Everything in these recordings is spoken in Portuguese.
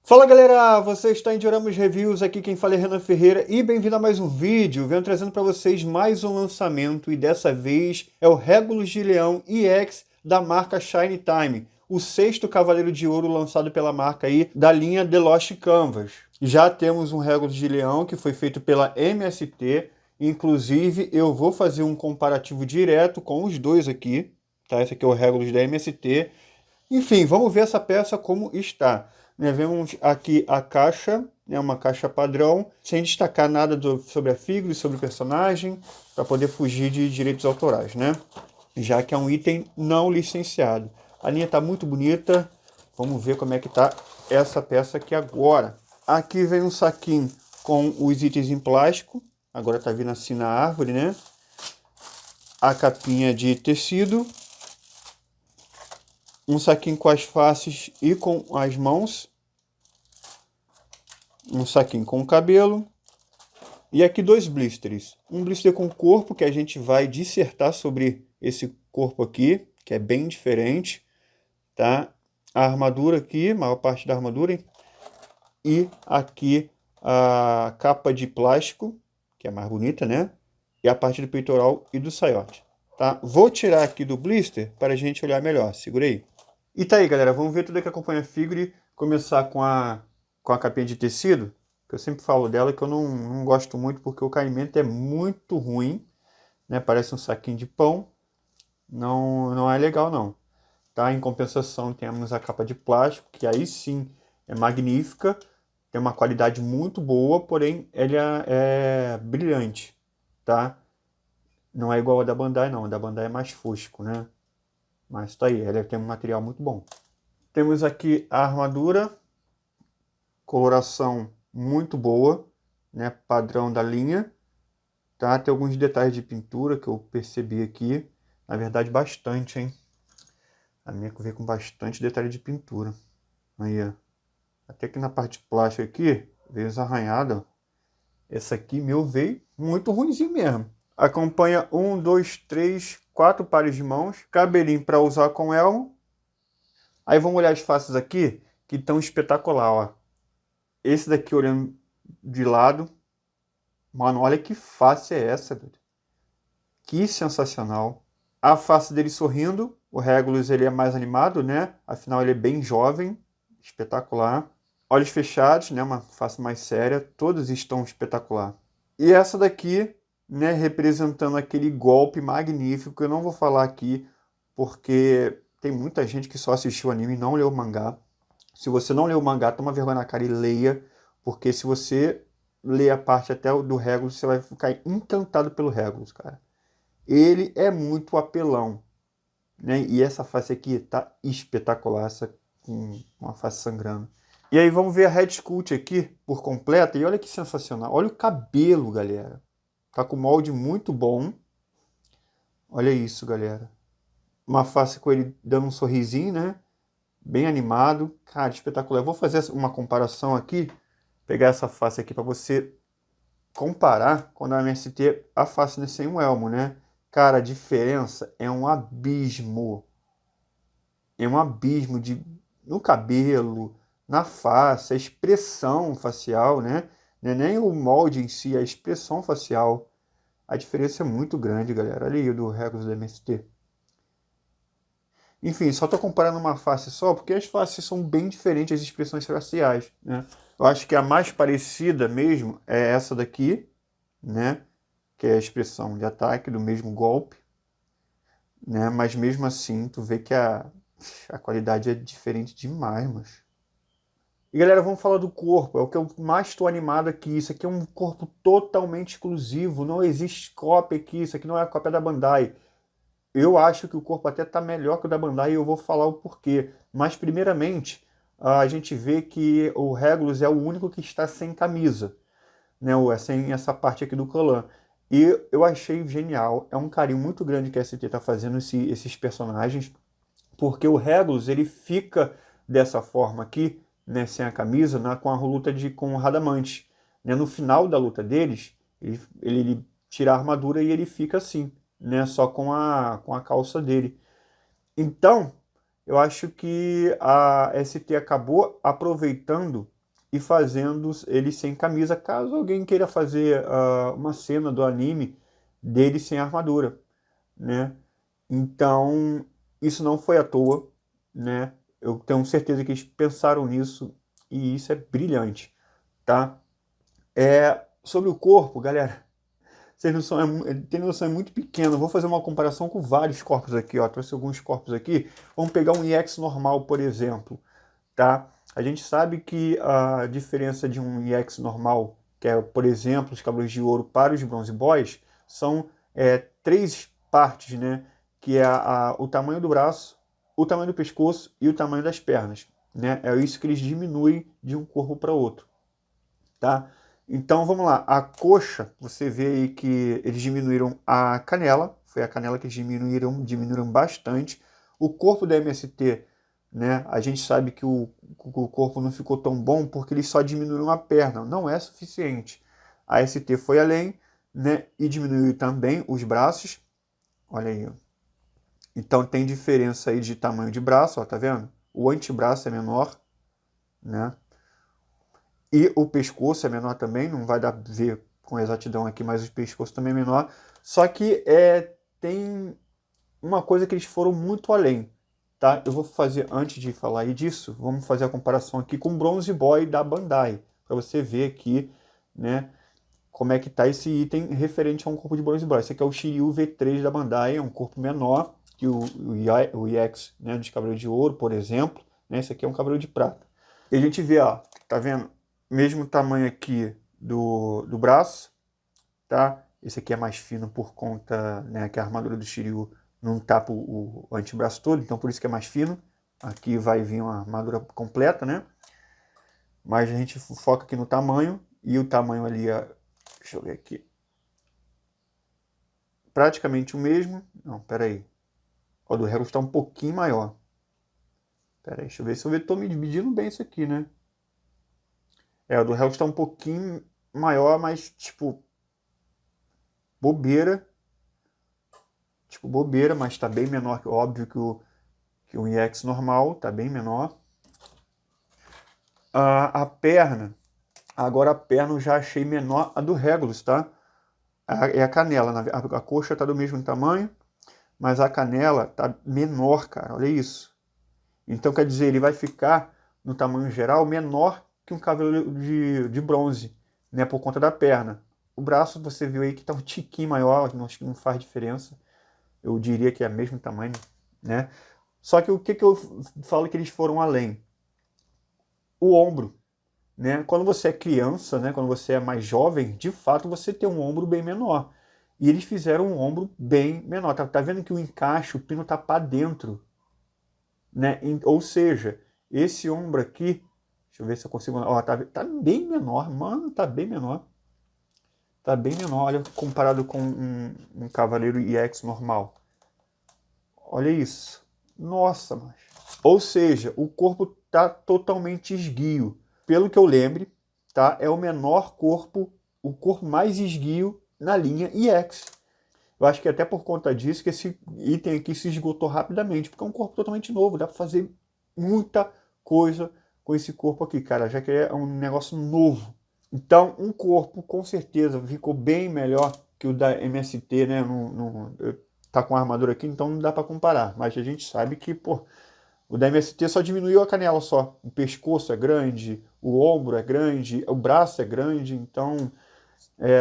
Fala galera, você está em Dioramos Reviews, aqui quem fala é Renan Ferreira e bem-vindo a mais um vídeo. Venho trazendo para vocês mais um lançamento e dessa vez é o Regulus de Leão EX da marca Shine Time, o sexto Cavaleiro de Ouro lançado pela marca aí da linha The Lost Canvas. Já temos um Regulus de Leão que foi feito pela MST, inclusive eu vou fazer um comparativo direto com os dois aqui, tá? Esse aqui é o Regulus da MST. Enfim, vamos ver essa peça como está. Vemos aqui a caixa, uma caixa padrão, sem destacar nada sobre a figura e sobre o personagem, para poder fugir de direitos autorais, né? Já que é um item não licenciado. A linha está muito bonita, vamos ver como é que está essa peça aqui agora. Aqui vem um saquinho com os itens em plástico, agora está vindo assim na árvore, né? A capinha de tecido. Um saquinho com as faces e com as mãos. Um saquinho com o cabelo. E aqui dois blisters. Um blister com corpo, que a gente vai dissertar sobre esse corpo aqui, que é bem diferente. Tá? A armadura aqui, maior parte da armadura. E aqui a capa de plástico, que é mais bonita, né? E a parte do peitoral e do saiote. Tá? Vou tirar aqui do blister para a gente olhar melhor. Segura aí. E tá aí, galera, vamos ver tudo que acompanha a figure, começar com a capinha de tecido, que eu sempre falo dela, que eu não gosto muito, porque o caimento é muito ruim, né? Parece um saquinho de pão, não é legal não. Tá? Em compensação, temos a capa de plástico, que aí sim é magnífica, tem uma qualidade muito boa, porém ela é brilhante, tá? Não é igual a da Bandai não, a da Bandai é mais fosco, né? Mas tá aí, ela tem um material muito bom. Temos aqui a armadura, coloração muito boa, né? Padrão da linha. Tá? Tem alguns detalhes de pintura que eu percebi aqui. Na verdade, bastante, hein? A minha veio com bastante detalhe de pintura. Aí, ó. Até que na parte plástica aqui, veio arranhada. Essa aqui, meu, veio muito ruimzinho mesmo. Acompanha 1, 2, 3, 4 pares de mãos. Cabelinho para usar com elmo. Aí vamos olhar as faces aqui, que estão espetacular, ó. Esse daqui olhando de lado. Mano, olha que face é essa, dude. Que sensacional. A face dele sorrindo. O Regulus ele é mais animado, né? Afinal ele é bem jovem. Espetacular. Olhos fechados, né? Uma face mais séria. Todos estão espetacular. E essa daqui, né? Representando aquele golpe magnífico. Eu não vou falar aqui, porque tem muita gente que só assistiu o anime e não leu o mangá. Se você não leu o mangá, toma vergonha na cara e leia. Porque se você ler a parte até do Regulus, você vai ficar encantado pelo Regulus, cara. Ele é muito apelão, né? E essa face aqui tá espetacular, essa com uma face sangrando. E aí vamos ver a Head Sculpt aqui por completa. E olha que sensacional. Olha o cabelo, galera. Tá com molde muito bom. Olha isso, galera. Uma face com ele dando um sorrisinho, né? Bem animado. Cara, espetacular. Eu vou fazer uma comparação aqui. Pegar essa face aqui para você comparar quando a MST a face sem um elmo, né? Cara, a diferença é um abismo. É um abismo no cabelo, na face, a expressão facial, né? Não é nem o molde em si, a expressão facial. A diferença é muito grande, galera. Olha aí o do Regulus da MST. Enfim, só estou comparando uma face só, porque as faces são bem diferentes, as expressões faciais, né? Eu acho que a mais parecida mesmo é essa daqui, né? Que é a expressão de ataque do mesmo golpe, né? Mas mesmo assim, tu vê que a qualidade é diferente demais, mas... E galera, vamos falar do corpo, é o que eu mais estou animado aqui. Isso aqui é um corpo totalmente exclusivo, não existe cópia aqui, isso aqui não é a cópia da Bandai. Eu acho que o corpo até está melhor que o da Bandai e eu vou falar o porquê. Mas primeiramente, a gente vê que o Regulus é o único que está sem camisa, né? Sem essa parte aqui do colã. E eu achei genial, é um carinho muito grande que a ST está fazendo esses personagens, porque o Regulus ele fica dessa forma aqui, né, sem a camisa, né, com a luta com o Radamante. Né? No final da luta deles, ele tira a armadura e ele fica assim, né, só com a calça dele. Então, eu acho que a ST acabou aproveitando e fazendo ele sem camisa, caso alguém queira fazer uma cena do anime dele sem armadura, né? Então, isso não foi à toa, né? Eu tenho certeza que eles pensaram nisso e isso é brilhante, tá? Sobre o corpo, galera, vocês não são, tem noção, é muito pequeno. Eu vou fazer uma comparação com vários corpos aqui, ó. Trouxe alguns corpos aqui. Vamos pegar um EX normal, por exemplo, tá? A gente sabe que a diferença de um EX normal, que é, por exemplo, os Cavaleiros de Ouro para os Bronze Boys, são 3 partes, né? Que é o tamanho do braço, o tamanho do pescoço e o tamanho das pernas, né? É isso que eles diminuem de um corpo para outro, tá? Então vamos lá, a coxa, você vê aí que eles diminuíram a canela, foi a canela que eles diminuíram bastante. O corpo da MST, né, a gente sabe que o corpo não ficou tão bom porque eles só diminuíram a perna, não é suficiente. A ST foi além, né, e diminuiu também os braços, olha aí, ó. Então tem diferença aí de tamanho de braço, ó, tá vendo? O antebraço é menor, né? E o pescoço é menor também, não vai dar pra ver com exatidão aqui, mas o pescoço também é menor. Só que tem uma coisa que eles foram muito além, tá? Eu vou fazer, antes de falar aí disso, vamos fazer a comparação aqui com o Bronze Boy da Bandai, para você ver aqui, né, como é que tá esse item referente a um corpo de Bronze Boy. Esse aqui é o Shiryu V3 da Bandai, é um corpo menor que o EX, né, dos Cavaleiros de Ouro, por exemplo, né? Esse aqui é um Cavaleiro de Prata. E a gente vê, ó, tá vendo? Mesmo tamanho aqui do braço, tá? Esse aqui é mais fino por conta, né, que a armadura do Shiryu não tapa o antebraço todo, então por isso que é mais fino. Aqui vai vir uma armadura completa, né? Mas a gente foca aqui no tamanho, e o tamanho ali, deixa eu ver aqui, praticamente o mesmo. Não, pera aí. O do Regulus está um pouquinho maior. Pera aí, deixa eu ver se eu estou me dividindo bem isso aqui, né? O do Regulus está um pouquinho maior, mas tipo bobeira. Tipo bobeira, mas está bem menor, óbvio, que o EX normal, está bem menor. A perna, agora a perna eu já achei menor a do Regulus, tá? É a canela, a coxa está do mesmo tamanho, mas a canela está menor, cara, olha isso. Então quer dizer, ele vai ficar no tamanho geral menor que um cavaleiro de bronze, né, por conta da perna. O braço você viu aí que está um tiquinho maior, acho que não faz diferença. Eu diria que é o mesmo tamanho, né? Só que o que eu falo que eles foram além? O ombro, né? Quando você é criança, né, quando você é mais jovem, de fato você tem um ombro bem menor. E eles fizeram um ombro bem menor. Tá vendo que o encaixe, o pino tá para dentro, né? Ou seja, esse ombro aqui, deixa eu ver se eu consigo, ó, tá bem menor, mano, tá bem menor. Tá bem menor, olha, comparado com um Cavaleiro EX normal. Olha isso. Nossa, mas... Ou seja, o corpo tá totalmente esguio. Pelo que eu lembre, tá? É o menor corpo, o corpo mais esguio na linha EX. Eu acho que até por conta disso que esse item aqui se esgotou rapidamente, porque é um corpo totalmente novo, dá para fazer muita coisa com esse corpo aqui, cara, já que é um negócio novo. Então, um corpo com certeza ficou bem melhor que o da MST, né? Tá com a armadura aqui, então não dá para comparar. Mas a gente sabe que, pô, o da MST só diminuiu a canela só. O pescoço é grande, o ombro é grande, o braço é grande, então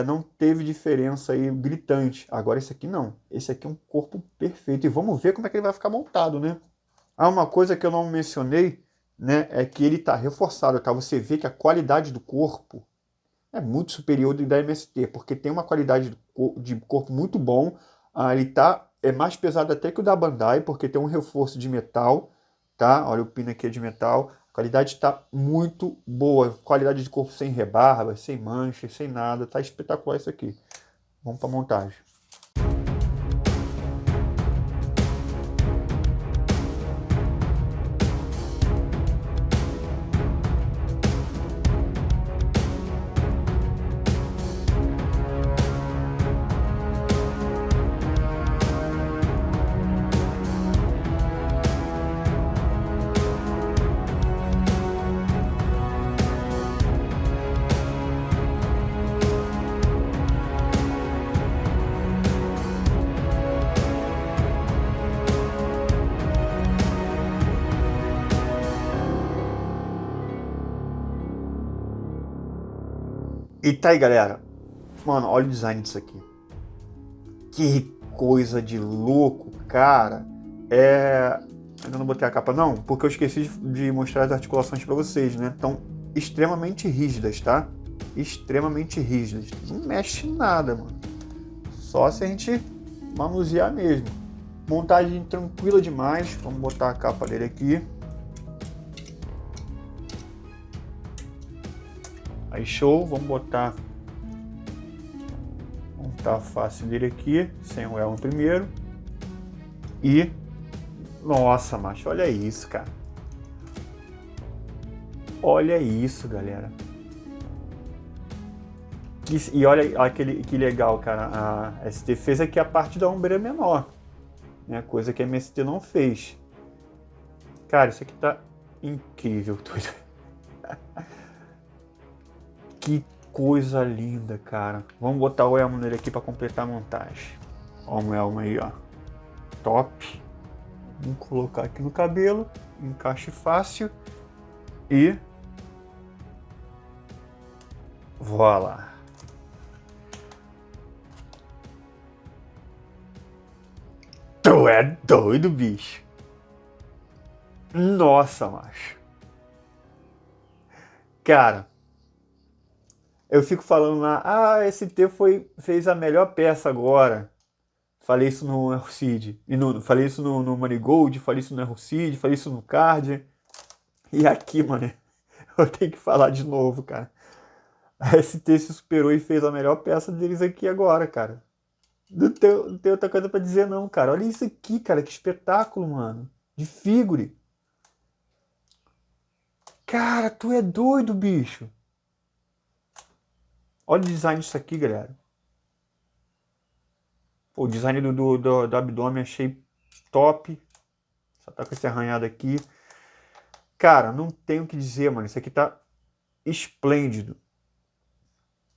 não teve diferença aí gritante. Agora esse aqui não. Esse aqui é um corpo perfeito. E vamos ver como é que ele vai ficar montado, né? Uma coisa que eu não mencionei, né, é que ele tá reforçado, tá? Você vê que a qualidade do corpo é muito superior do da MST, porque tem uma qualidade de corpo muito bom. Ele é mais pesado até que o da Bandai, porque tem um reforço de metal, tá? Olha, o pino aqui é de metal. A qualidade está muito boa. Qualidade de corpo sem rebarba, sem manchas, sem nada. Tá espetacular isso aqui. Vamos para a montagem. E tá aí, galera. Mano, olha o design disso aqui. Que coisa de louco, cara. Ainda não botei a capa não, porque eu esqueci de mostrar as articulações pra vocês, né? Estão extremamente rígidas, tá? Extremamente rígidas. Não mexe nada, mano. Só se a gente manusear mesmo. Montagem tranquila demais. Vamos botar a capa dele aqui. Aí show, vamos montar a face dele aqui, sem o elmo primeiro. E, nossa, macho, olha isso, cara. Olha isso, galera. E olha que legal, cara. A ST fez aqui a parte da ombreira menor, né? Coisa que a MST não fez. Cara, isso aqui tá incrível tudo. Que coisa linda, cara. Vamos botar o elmo nele aqui para completar a montagem. Ó, o elmo aí, ó. Top. Vamos colocar aqui no cabelo. Encaixe fácil. E... voilà. Tu é doido, bicho. Nossa, macho. Cara... eu fico falando lá, a ST fez a melhor peça agora. Falei isso no Errocid. Falei isso no Marigold, falei isso no Errocid, falei isso no Card. E aqui, mano, eu tenho que falar de novo, cara. A ST se superou e fez a melhor peça deles aqui agora, cara. Não tem outra coisa pra dizer não, cara. Olha isso aqui, cara, que espetáculo, mano. De figure. Cara, tu é doido, bicho. Olha o design disso aqui, galera. Pô, o design do abdômen achei top. Só tá com esse arranhado aqui. Cara, não tenho o que dizer, mano. Isso aqui tá esplêndido.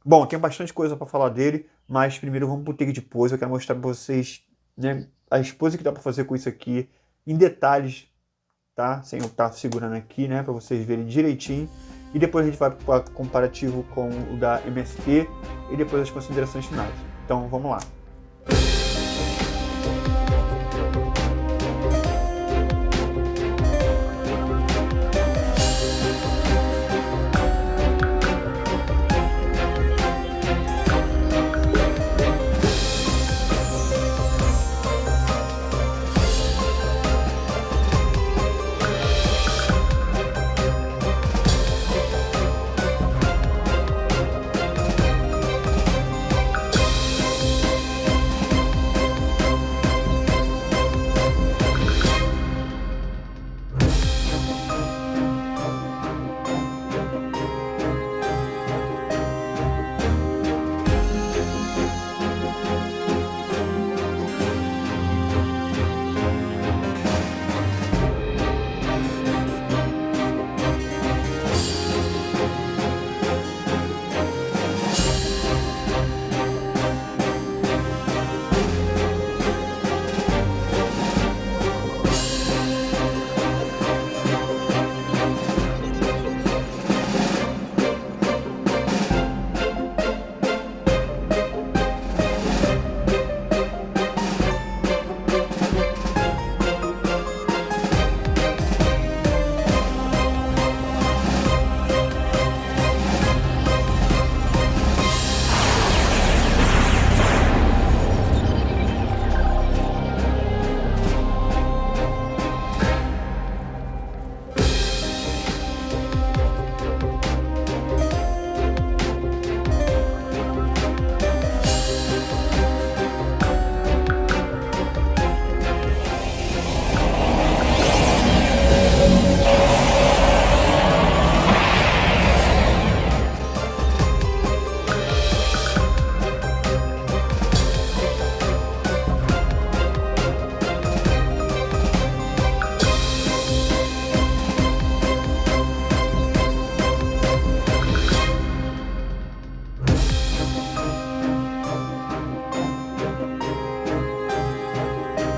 Bom, tem bastante coisa pra falar dele, mas primeiro vamos pro take de pose. Eu quero mostrar pra vocês, né, a pose que dá pra fazer com isso aqui, em detalhes, tá? Sem eu estar segurando aqui, né, pra vocês verem direitinho. E depois a gente vai para o comparativo com o da MST e depois as considerações finais. Então vamos lá.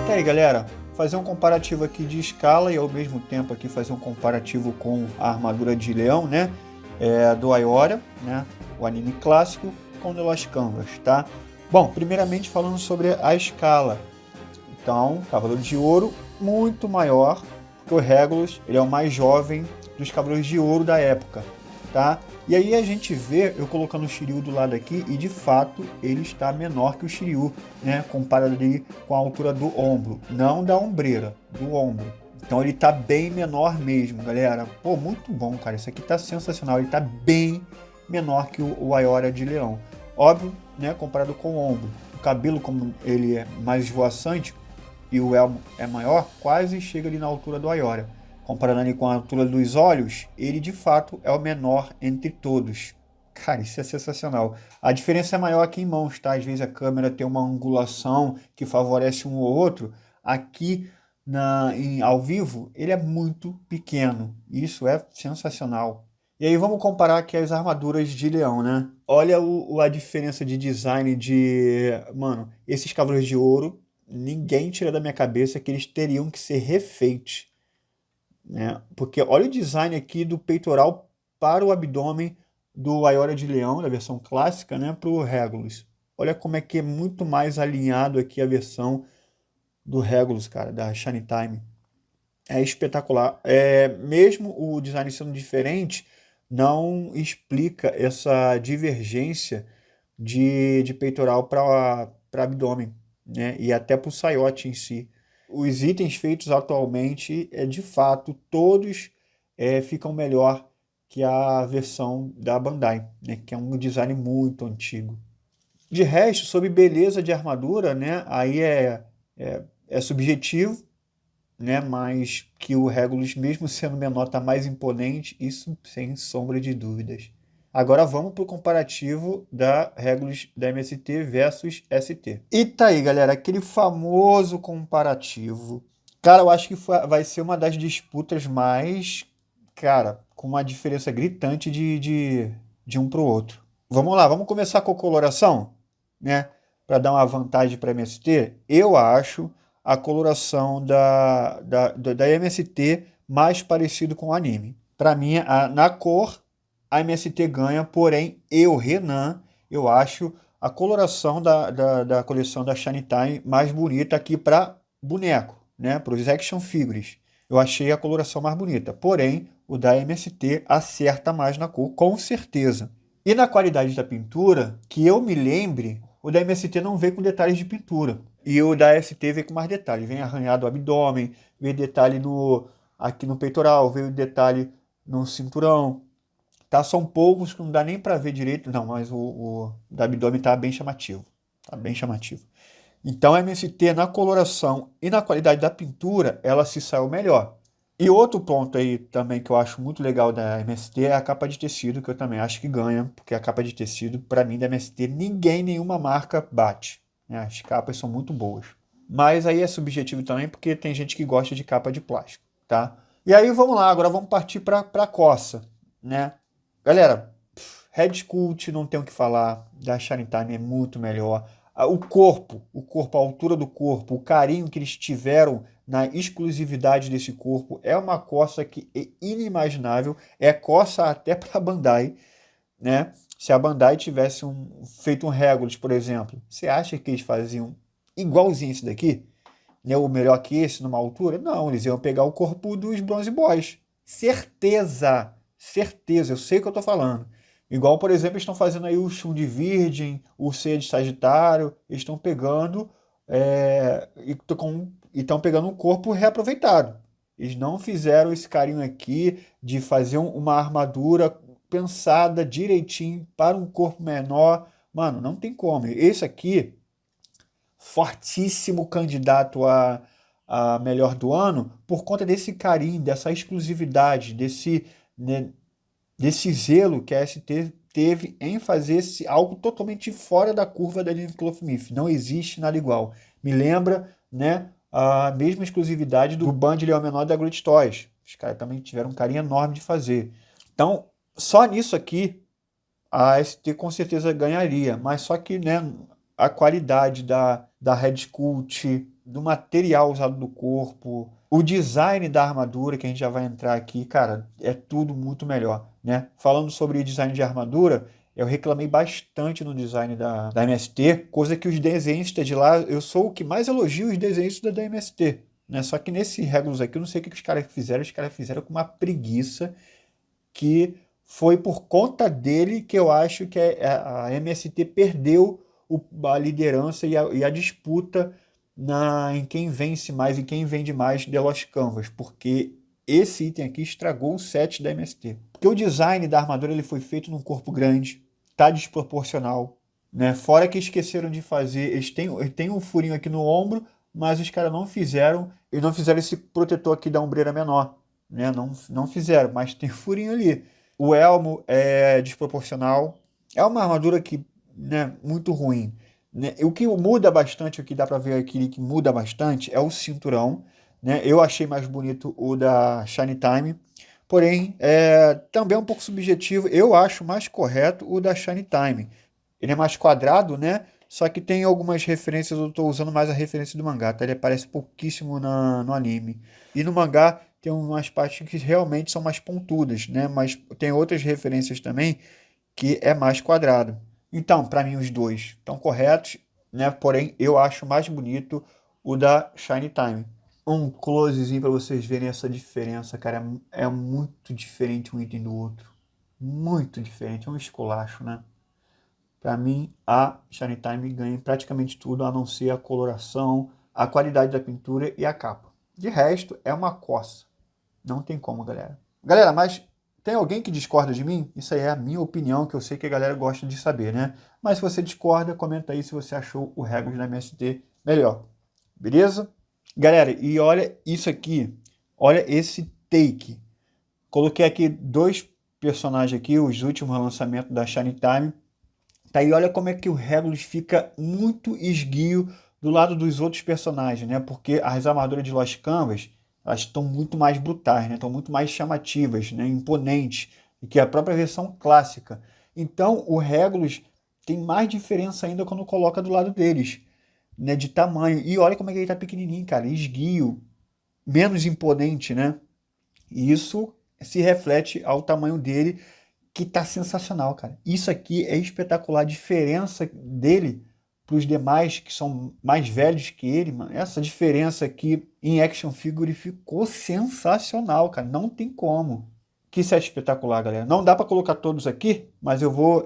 E aí, galera, fazer um comparativo aqui de escala e ao mesmo tempo aqui fazer um comparativo com a armadura de leão, né? do Ayora, né? O anime clássico com The Lost Canvas, tá? Bom, primeiramente falando sobre a escala. Então, Cavaleiro de Ouro, muito maior, porque o Regulus ele é o mais jovem dos Cavaleiros de Ouro da época, tá? E aí a gente vê, eu colocando o Shiryu do lado aqui, e de fato ele está menor que o Shiryu, né? Comparado ali com a altura do ombro, não da ombreira, do ombro. Então ele tá bem menor mesmo, galera. Pô, muito bom, cara. Isso aqui tá sensacional. Ele tá bem menor que o Ayora de Leão. Óbvio, né? Comparado com o ombro. O cabelo, como ele é mais esvoaçante e o elmo é maior, quase chega ali na altura do Ayora. Comparando ali com a altura dos olhos, ele de fato é o menor entre todos. Cara, isso é sensacional. A diferença é maior aqui em mãos, tá? Às vezes a câmera tem uma angulação que favorece um ou outro. Aqui ao vivo, ele é muito pequeno. Isso é sensacional. E aí vamos comparar aqui as armaduras de leão, né? Olha a diferença de design de... Mano, esses Cavaleiros de Ouro, ninguém tira da minha cabeça que eles teriam que ser refeitos, né? Porque olha o design aqui do peitoral para o abdômen do Ayora de Leão, da versão clássica, né? Para o Regulus. Olha como é que é muito mais alinhado aqui a versão do Regulus, cara, da Shine Time. É espetacular. Mesmo o design sendo diferente, não explica essa divergência de peitoral para abdômen, né? E até para o saiote em si. Os itens feitos atualmente, de fato, todos ficam melhor que a versão da Bandai, né? Que é um design muito antigo. De resto, sobre beleza de armadura, né? Aí é subjetivo, né? Mas que o Regulus, mesmo sendo menor, está mais imponente, isso sem sombra de dúvidas. Agora vamos para o comparativo da Regulus da MST versus ST. E tá aí, galera, aquele famoso comparativo. Cara, eu acho que vai ser uma das disputas mais, cara, com uma diferença gritante de um para o outro. Vamos lá, vamos começar com a coloração, né? Para dar uma vantagem para a MST. Eu acho a coloração da MST mais parecido com o anime. Para mim, na cor, a MST ganha, porém, Renan, eu acho a coloração da coleção da Shine Time mais bonita aqui para boneco, né? Para os action figures. Eu achei a coloração mais bonita, porém, o da MST acerta mais na cor, com certeza. E na qualidade da pintura, que eu me lembre, o da MST não vem com detalhes de pintura. E o da ST vem com mais detalhes. Vem arranhado o abdômen, vem detalhe aqui no peitoral, vem detalhe no cinturão. Tá, são poucos que não dá nem para ver direito. Não, mas o da abdômen tá bem chamativo. Tá bem chamativo. Então a MST na coloração e na qualidade da pintura, ela se saiu melhor. E outro ponto aí também que eu acho muito legal da MST é a capa de tecido, que eu também acho que ganha, porque a capa de tecido, para mim, da MST, nenhuma marca bate. Né? As capas são muito boas. Mas aí é subjetivo também, porque tem gente que gosta de capa de plástico, tá? E aí vamos lá, agora vamos partir para a coça, né? Galera, Red Sculpt, não tem o que falar, da Shine Time é muito melhor. O corpo, a altura do corpo, o carinho que eles tiveram na exclusividade desse corpo é uma coça que é inimaginável, é coça até para a Bandai, né? Se a Bandai tivesse feito um Regulus, por exemplo, você acha que eles faziam igualzinho esse daqui? Né? Ou melhor que esse, numa altura? Não, eles iam pegar o corpo dos Bronze Boys. Certeza, certeza, eu sei o que eu estou falando. Igual, por exemplo, eles estão fazendo aí o Shun de Virgem, o C de Sagitário, eles estão pegando e estão pegando um corpo reaproveitado. Eles não fizeram esse carinho aqui de fazer uma armadura pensada direitinho para um corpo menor. Mano, não tem como. Esse aqui, fortíssimo candidato a melhor do ano, por conta desse carinho, dessa exclusividade, desse zelo que a ST teve em fazer algo totalmente fora da curva da linha Clothmith. Não existe nada igual. Me lembra, né, a mesma exclusividade do Band Leão Menor da Great Toys. Os caras também tiveram um carinho enorme de fazer. Então, só nisso aqui, a ST com certeza ganharia. Mas só que, né, a qualidade da Red Sculpt, do material usado no corpo, o design da armadura, que a gente já vai entrar aqui, cara, é tudo muito melhor, né? Falando sobre design de armadura, eu reclamei bastante no design da MST, coisa que os desenhistas de lá, eu sou o que mais elogio os desenhistas da MST, né? Só que nesse Regulus aqui, eu não sei o que os caras fizeram com uma preguiça que foi por conta dele que eu acho que a MST perdeu a liderança e a disputa em quem vence mais e quem vende mais The Lost Canvas, porque esse item aqui estragou o set da MST. Porque o design da armadura ele foi feito num corpo grande, tá desproporcional, né? Fora que esqueceram de fazer, eles têm um furinho aqui no ombro, mas os caras não fizeram esse protetor aqui da ombreira menor, né? Não fizeram, mas tem furinho ali. O elmo é desproporcional, é uma armadura que, né, muito ruim, né? O que muda bastante, o que dá para ver aqui que muda bastante é o cinturão, né? Eu achei mais bonito o da Shiny Time, porém também é um pouco subjetivo. Eu acho mais correto o da Shiny Time. Ele é mais quadrado, né? Só que tem algumas referências, eu estou usando mais a referência do mangá, tá? Ele aparece pouquíssimo no anime. E no mangá tem umas partes que realmente são mais pontudas, né? Mas tem outras referências também que é mais quadrado. Então, para mim, os dois estão corretos, né? Porém, eu acho mais bonito o da Shiny Time. Um closezinho para vocês verem essa diferença, cara. É muito diferente um item do outro. Muito diferente. É um esculacho, né? Para mim, a Shiny Time ganha em praticamente tudo, a não ser a coloração, a qualidade da pintura e a capa. De resto, é uma coça. Não tem como, galera. Galera, mas tem alguém que discorda de mim? Isso aí é a minha opinião, que eu sei que a galera gosta de saber, né? Mas se você discorda, comenta aí se você achou o Regulus da MST melhor. Beleza? Galera, e olha isso aqui. Olha esse take. Coloquei aqui 2 personagens aqui, os últimos lançamentos da Shiny Time. Tá aí, olha como é que o Regulus fica muito esguio do lado dos outros personagens, né? Porque as armaduras de Lost Canvas, elas estão muito mais brutais, né? Estão muito mais chamativas, né? Imponentes, do que a própria versão clássica. Então, o Regulus tem mais diferença ainda quando coloca do lado deles, né? De tamanho. E olha como é que ele tá pequenininho, cara. Esguio, menos imponente, né? E isso se reflete ao tamanho dele, que tá sensacional, cara. Isso aqui é espetacular. A diferença dele para os demais que são mais velhos que ele, mano, essa diferença aqui em action figure ficou sensacional, cara. Não tem como. Que set espetacular, galera. Não dá para colocar todos aqui, mas eu vou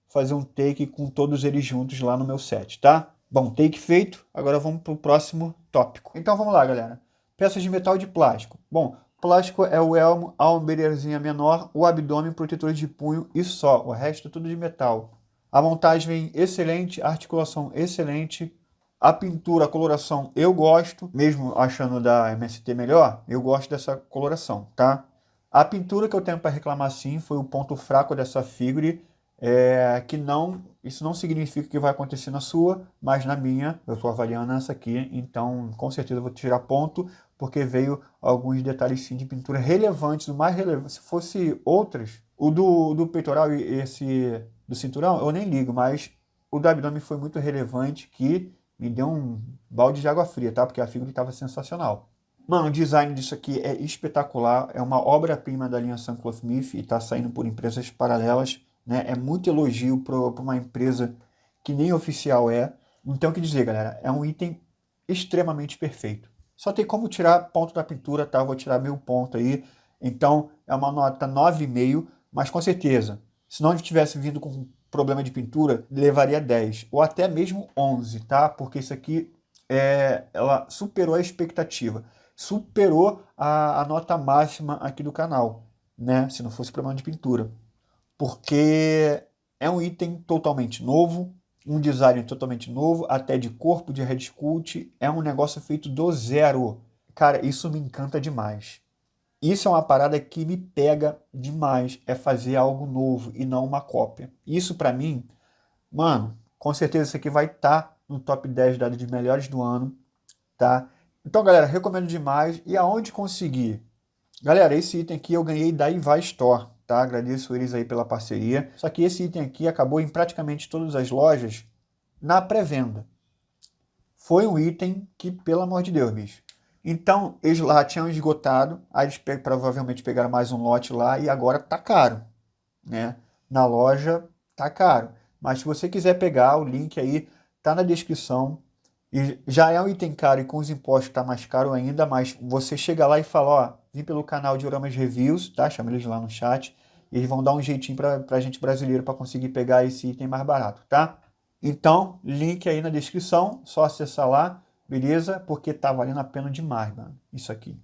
fazer um take com todos eles juntos lá no meu set, tá? Bom, take feito. Agora vamos para o próximo tópico. Então vamos lá, galera. Peças de metal e de plástico. Bom, plástico é o elmo, a ombreirazinha menor, o abdômen, protetores de punho e só. O resto é tudo de metal. A montagem excelente, a articulação excelente. A pintura, a coloração eu gosto, mesmo achando da MST melhor, eu gosto dessa coloração, tá? A pintura que eu tenho para reclamar sim foi o ponto fraco dessa figure, que isso não significa que vai acontecer na sua, mas na minha, eu estou avaliando essa aqui, então com certeza eu vou tirar ponto, porque veio alguns detalhes sim de pintura relevantes, o mais relevante, se fosse outras, o do peitoral e esse do cinturão, eu nem ligo, mas o do abdômen foi muito relevante, que me deu um balde de água fria, tá? Porque a figura estava sensacional. Mano, o design disso aqui é espetacular, é uma obra-prima da linha Suncloth Myth e está saindo por empresas paralelas, né? É muito elogio para uma empresa que nem oficial é. Então, o que dizer, galera? É um item extremamente perfeito. Só tem como tirar ponto da pintura, tá? Eu vou tirar 1000 pontos aí. Então, é uma nota 9,5, mas com certeza, se não tivesse vindo com problema de pintura, levaria 10, ou até mesmo 11, tá? Porque isso aqui, ela superou a expectativa. Superou a nota máxima aqui do canal, né? Se não fosse problema de pintura. Porque é um item totalmente novo, um design totalmente novo, até de corpo, de Red Sculpt, é um negócio feito do zero. Cara, isso me encanta demais. Isso é uma parada que me pega demais, é fazer algo novo e não uma cópia. Isso pra mim, mano, com certeza isso aqui vai estar no top 10 de melhores do ano, tá? Então, galera, recomendo demais. E aonde conseguir? Galera, esse item aqui eu ganhei da Ivai Store, tá? Agradeço eles aí pela parceria. Só que esse item aqui acabou em praticamente todas as lojas na pré-venda. foi um item que, pelo amor de Deus, bicho. Então, eles lá tinham esgotado, aí eles provavelmente pegaram mais um lote lá e agora tá caro, né? Na loja tá caro. Mas se você quiser pegar, o link aí tá na descrição. E já é um item caro e com os impostos tá mais caro ainda, mas você chega lá e fala, ó, vim pelo canal de Dioramas Reviews, tá? Chama eles lá no chat. E eles vão dar um jeitinho pra gente brasileiro para conseguir pegar esse item mais barato, tá? Então, link aí na descrição, só acessar lá, beleza? Porque tá valendo a pena demais, mano, isso aqui.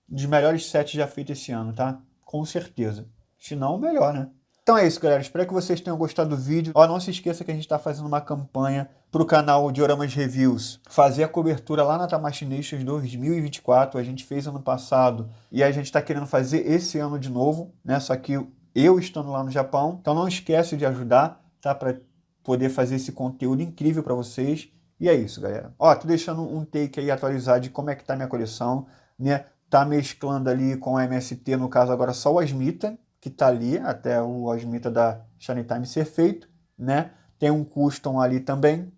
Um dos melhores sets já feitos esse ano, tá? Com certeza. Se não, o melhor, né? Então é isso, galera. Espero que vocês tenham gostado do vídeo. Ó, não se esqueça que a gente está fazendo uma campanha para o canal Dioramas Reviews fazer a cobertura lá na Tamashii Nations 2024. A gente fez ano passado e a gente está querendo fazer esse ano de novo, né? Só que eu estando lá no Japão. Então não esquece de ajudar, tá? Para poder fazer esse conteúdo incrível para vocês. E é isso, galera. Ó, tô deixando um take aí atualizado de como é que tá minha coleção, né? Tá mesclando ali com a MST, no caso agora só o Asmita, que tá ali, até o Asmita da Shiny Time ser feito, né? Tem um custom ali também,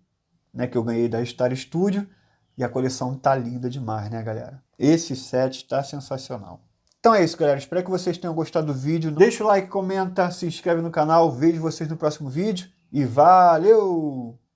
né, que eu ganhei da Star Studio, e a coleção tá linda demais, né, galera? Esse set tá sensacional. Então é isso, galera. Espero que vocês tenham gostado do vídeo. Deixa o like, comenta, se inscreve no canal. Vejo vocês no próximo vídeo e valeu!